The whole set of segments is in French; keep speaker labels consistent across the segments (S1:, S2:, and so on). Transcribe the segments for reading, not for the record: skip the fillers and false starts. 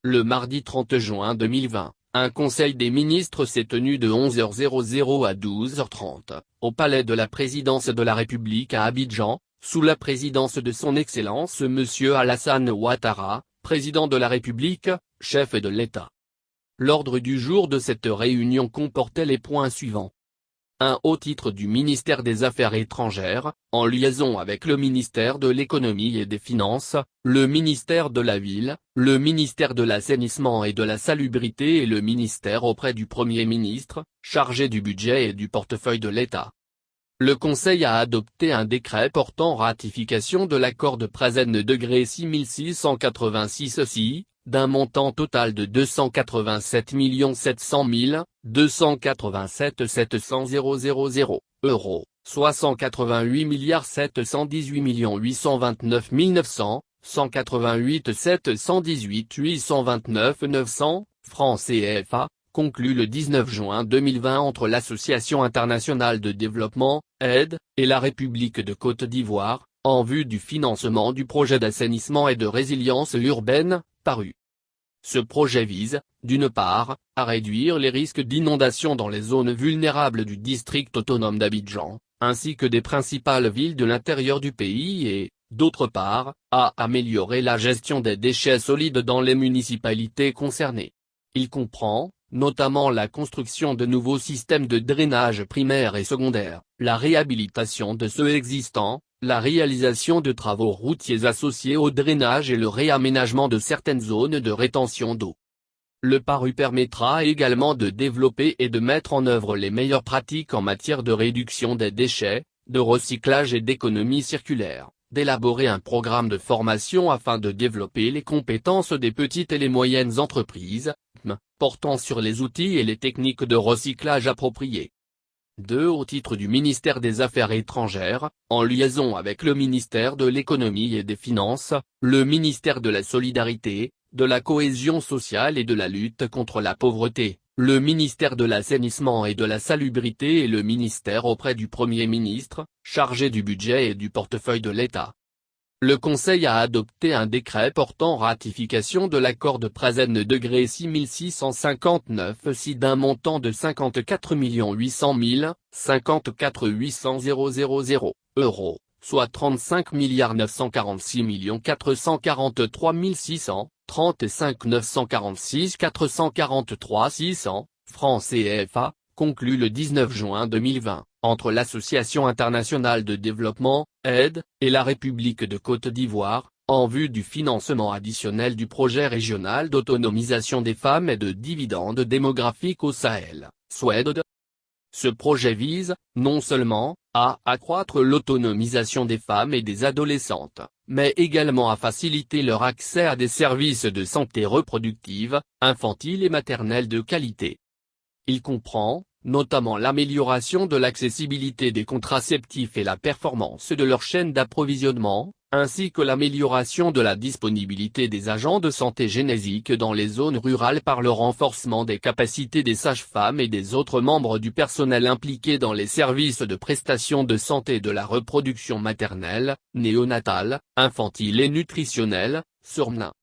S1: Le mardi 30 juin 2020, un conseil des ministres s'est tenu de 11h00 à 12h30, au palais de la présidence de la République à Abidjan, sous la présidence de son Excellence Monsieur Alassane Ouattara, président de la République, chef de l'État. L'ordre du jour de cette réunion comportait les points suivants. 1. Au titre du ministère des Affaires étrangères, en liaison avec le ministère de l'Économie et des Finances, le ministère de la Ville, le ministère de l'Assainissement et de la Salubrité et le ministère auprès du Premier ministre, chargé du budget et du portefeuille de l'État. Le Conseil a adopté un décret portant ratification de l'accord de Prazen-6686 d'un montant total de 287 700 287 700 000 euros, soit 188 718 829 900, 188 718 829 900, francs CFA, conclu le 19 juin 2020 entre l'Association internationale de développement, aide, et la République de Côte d'Ivoire, en vue du financement du projet d'assainissement et de résilience urbaine, paru. Ce projet vise, d'une part, à réduire les risques d'inondation dans les zones vulnérables du district autonome d'Abidjan, ainsi que des principales villes de l'intérieur du pays et, d'autre part, à améliorer la gestion des déchets solides dans les municipalités concernées. Il comprend, notamment la construction de nouveaux systèmes de drainage primaire et secondaire, la réhabilitation de ceux existants, la réalisation de travaux routiers associés au drainage et le réaménagement de certaines zones de rétention d'eau. Le paru permettra également de développer et de mettre en œuvre les meilleures pratiques en matière de réduction des déchets, de recyclage et d'économie circulaire, d'élaborer un programme de formation afin de développer les compétences des petites et les moyennes entreprises, portant sur les outils et les techniques de recyclage appropriés. 2. Au titre du ministère des Affaires étrangères, en liaison avec le ministère de l'Économie et des Finances, le ministère de la Solidarité, de la Cohésion sociale et de la lutte contre la pauvreté, le ministère de l'Assainissement et de la Salubrité et le ministère auprès du Premier ministre, chargé du budget et du portefeuille de l'État. Le Conseil a adopté un décret portant ratification de l'accord de Prazen-6659 d'un montant de 54 800 54 800 000 euros, soit 35 946 443 600, 35 946 443 600, francs CFA, conclu le 19 juin 2020, entre l'Association internationale de développement, aide, et la République de Côte d'Ivoire, en vue du financement additionnel du projet régional d'autonomisation des femmes et de dividendes démographiques au Sahel, SWEDD. Ce projet vise, non seulement, à accroître l'autonomisation des femmes et des adolescentes, mais également à faciliter leur accès à des services de santé reproductive, infantile et maternelle de qualité. Il comprend, notamment l'amélioration de l'accessibilité des contraceptifs et la performance de leur chaîne d'approvisionnement, ainsi que l'amélioration de la disponibilité des agents de santé génésique dans les zones rurales par le renforcement des capacités des sages-femmes et des autres membres du personnel impliqués dans les services de prestation de santé de la reproduction maternelle, néonatale, infantile et nutritionnelle, SURMNA.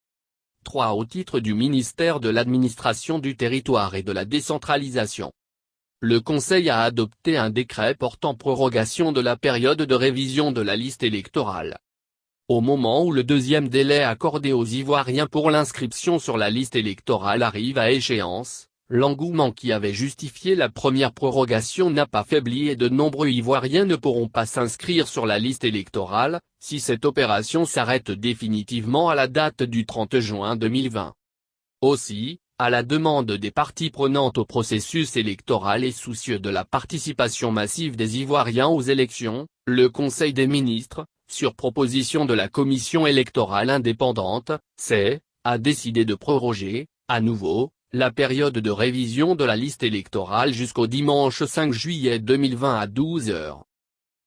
S1: 3. Au titre du ministère de l'Administration du Territoire et de la Décentralisation. Le Conseil a adopté un décret portant prorogation de la période de révision de la liste électorale. Au moment où le deuxième délai accordé aux Ivoiriens pour l'inscription sur la liste électorale arrive à échéance, l'engouement qui avait justifié la première prorogation n'a pas faibli et de nombreux Ivoiriens ne pourront pas s'inscrire sur la liste électorale, si cette opération s'arrête définitivement à la date du 30 juin 2020. Aussi, à la demande des parties prenantes au processus électoral et soucieux de la participation massive des Ivoiriens aux élections, le Conseil des ministres, sur proposition de la Commission électorale indépendante, a décidé de proroger, à nouveau, la période de révision de la liste électorale jusqu'au dimanche 5 juillet 2020 à 12 h.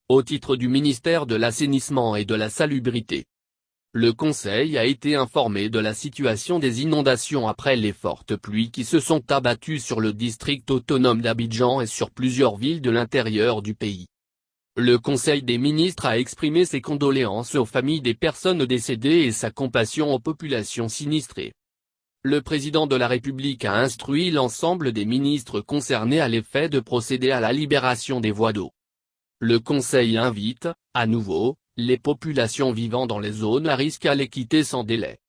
S1: Au titre du ministère de l'Assainissement et de la Salubrité. Le Conseil a été informé de la situation des inondations après les fortes pluies qui se sont abattues sur le district autonome d'Abidjan et sur plusieurs villes de l'intérieur du pays. Le Conseil des ministres a exprimé ses condoléances aux familles des personnes décédées et sa compassion aux populations sinistrées. Le président de la République a instruit l'ensemble des ministres concernés à l'effet de procéder à la libération des voies d'eau. Le Conseil invite, à nouveau, les populations vivant dans les zones à risque à les quitter sans délai.